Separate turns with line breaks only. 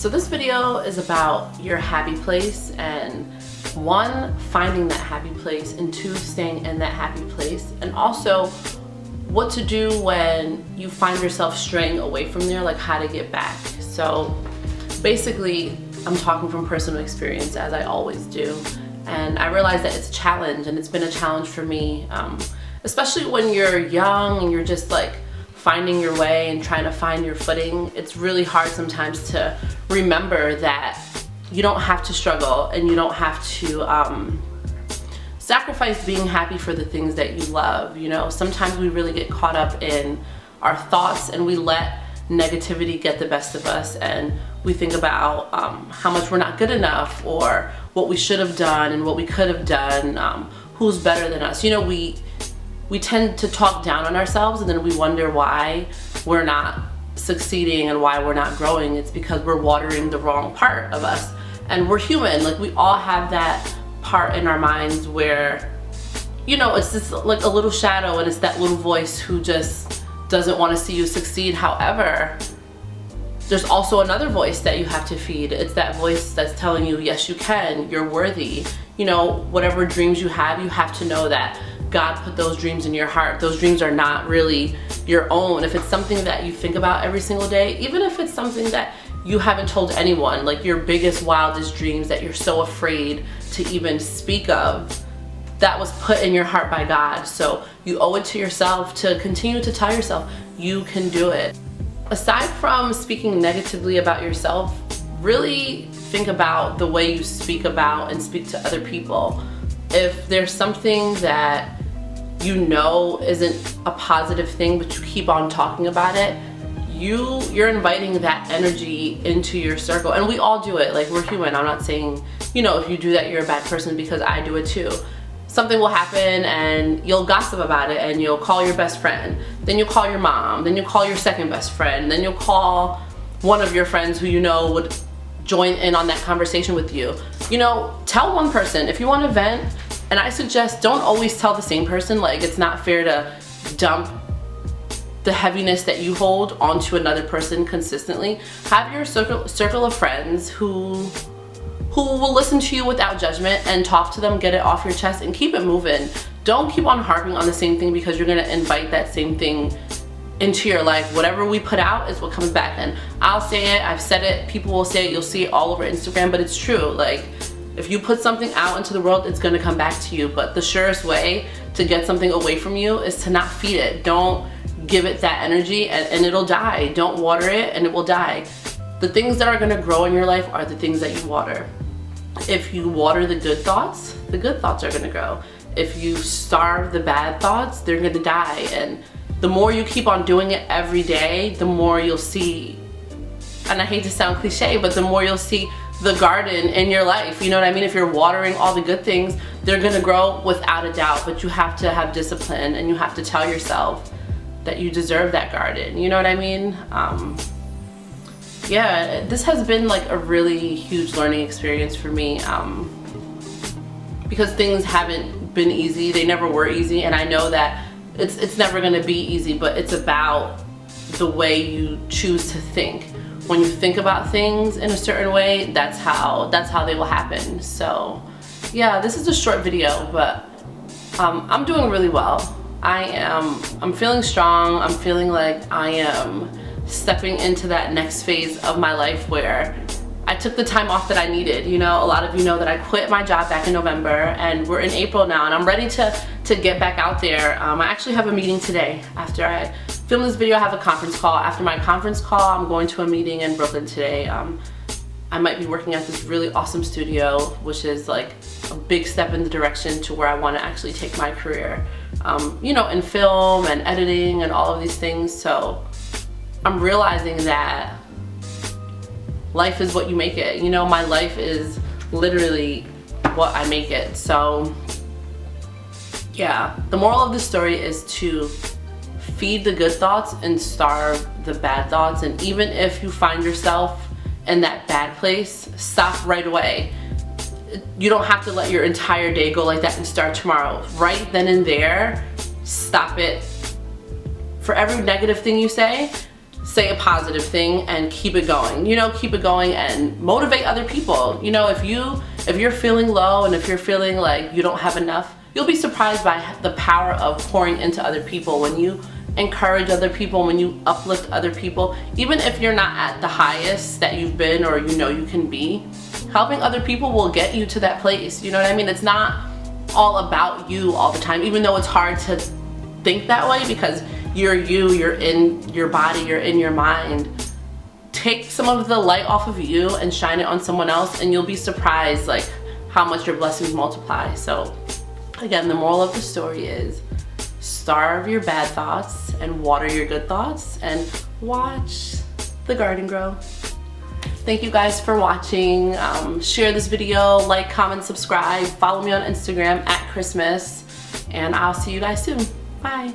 So this video is about your happy place, and one, finding that happy place, and two, staying in that happy place, and also what to do when you find yourself straying away from there, like how to get back. So basically, I'm talking from personal experience, as I always do, and I realize that it's a challenge, and it's been a challenge for me, especially when you're young and you're just like finding your way and trying to find your footing. It's really hard sometimes to remember that you don't have to struggle and you don't have to sacrifice being happy for the things that you love. You know, sometimes we really get caught up in our thoughts and we let negativity get the best of us, and we think about how much we're not good enough, or what we should have done and what we could have done, who's better than us. You know, we tend to talk down on ourselves, and then we wonder why we're not succeeding and why we're not growing. It's because we're watering the wrong part of us. And we're human, like we all have that part in our minds where, you know, it's just like a little shadow, and it's that little voice who just doesn't want to see you succeed. However, there's also another voice that you have to feed. It's that voice that's telling you, yes, you can, you're worthy. You know, whatever dreams you have to know that God put those dreams in your heart. Those dreams are not really your own. If it's something that you think about every single day, even if it's something that you haven't told anyone, like your biggest, wildest dreams that you're so afraid to even speak of, that was put in your heart by God. So you owe it to yourself to continue to tell yourself you can do it. Aside from speaking negatively about yourself, really think about the way you speak about and speak to other people. If there's something that you know isn't a positive thing, but you keep on talking about it, you're inviting that energy into your circle. And we all do it, like we're human. I'm not saying, you know, if you do that you're a bad person, because I do it too. Something will happen and you'll gossip about it, and you'll call your best friend, then you'll call your mom, then you'll call your second best friend, then you'll call one of your friends who you know would join in on that conversation with you. You know, tell one person if you want to vent. And I suggest don't always tell the same person. Like, it's not fair to dump the heaviness that you hold onto another person consistently. Have your circle of friends who will listen to you without judgment, and talk to them, get it off your chest, and keep it moving. Don't keep on harping on the same thing, because you're gonna invite that same thing into your life. Whatever we put out is what comes back. And I'll say it, I've said it, people will say it, you'll see it all over Instagram, but it's true. Like, if you put something out into the world, it's gonna come back to you. But the surest way to get something away from you is to not feed it. Don't give it that energy, and it'll die. Don't water it and it will die. The things that are gonna grow in your life are the things that you water. If you water the good thoughts are gonna grow. If you starve the bad thoughts, they're gonna die. And the more you keep on doing it every day, the more you'll see, and I hate to sound cliche, but the more you'll see the garden in your life. You know what I mean? If you're watering all the good things, they're gonna grow without a doubt. But you have to have discipline, and you have to tell yourself that you deserve that garden. You know what I mean? Yeah, this has been like a really huge learning experience for me, because things haven't been easy. They never were easy, and I know that it's never gonna be easy, but it's about the way you choose to think. When you think about things in a certain way, that's how they will happen. So yeah, this is a short video, but I'm doing really well. I'm feeling strong. I'm feeling like I am stepping into that next phase of my life where I took the time off that I needed. You know, a lot of you know that I quit my job back in November, and we're in April now, and I'm ready to get back out there. I actually have a meeting today. After I film this video, I have a conference call. After my conference call, I'm going to a meeting in Brooklyn today. I might be working at this really awesome studio, which is like a big step in the direction to where I want to actually take my career, you know, in film and editing and all of these things. So I'm realizing that life is what you make it. You know, my life is literally what I make it. So yeah, the moral of the story is to feed the good thoughts and starve the bad thoughts. And even if you find yourself in that bad place, stop right away. You don't have to let your entire day go like that and start tomorrow. Right then and there, stop it. For every negative thing you say, say a positive thing and keep it going. You know, keep it going and motivate other people. You know, if you're feeling low and if you're feeling like you don't have enough, you'll be surprised by the power of pouring into other people. When you encourage other people, when you uplift other people, even if you're not at the highest that you've been or you know you can be, helping other people will get you to that place. You know what I mean? It's not all about you all the time, even though it's hard to think that way because you're in your body, you're in your mind. Take some of the light off of you and shine it on someone else, and you'll be surprised like how much your blessings multiply. So again, the moral of the story is starve your bad thoughts and water your good thoughts and watch the garden grow. Thank you guys for watching. Share this video, like, comment, subscribe, follow me on Instagram @Christmas, and I'll see you guys soon. Bye.